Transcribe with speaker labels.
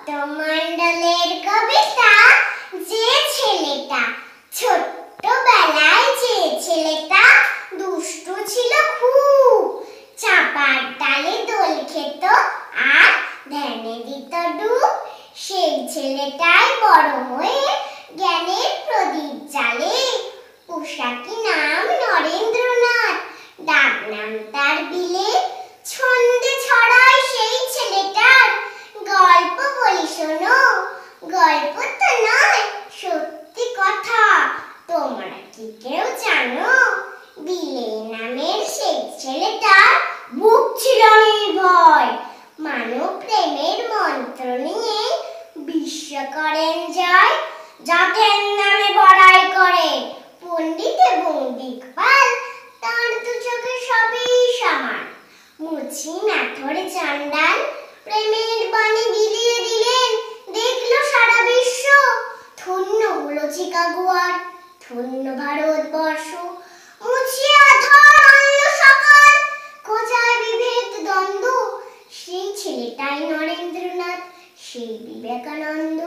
Speaker 1: ভট্টমণ্ডলের কবিতা যে ছেলেটা ছোট্টবেলায় যে ছেলেটা দুষ্টু ছিল খুব, চাপার ডালে দোল খেত আর ধ্যানে দিত ডুব, সেই ছেলেটাই বড় হয়ে জ্ঞানের প্রদীপ জ্বালে। পোশাকি নাম নরেন্দ্রনাথ, ডাক নাম তার বিলে, ছন্দে ছড়ায় সেই ছেলেটার গল্প বলি শোনো। গল্প তো নয়, সত্যি কথা, তোমরা কি কেউ জানো? বিলে নামের সেই ছেলেটার বুক ছিল নির্ভয়, মানব প্রেমের মন্ত্র নিয়ে বিশ্ব করেন জয়। যাদের নামে বড়াই করে পণ্ডিত এবং দিকপাল, তার দু চোখে সবই সমান। মুচি নাথর চান্ডাল প্রেমের বাণী বিলিয়ে দিলেন, দেখলো সারা বিশ্ব। ধন্য হলো চিকাগো আর ধন্য ভারতবর্ষ। মুছিয়া ধর অন্য সকাল, খোঁজায় বিভেদ দ্বন্দ্ব, সেই ছেলেটাই নরেন্দ্রনাথ, সেই বিবেকানন্দ।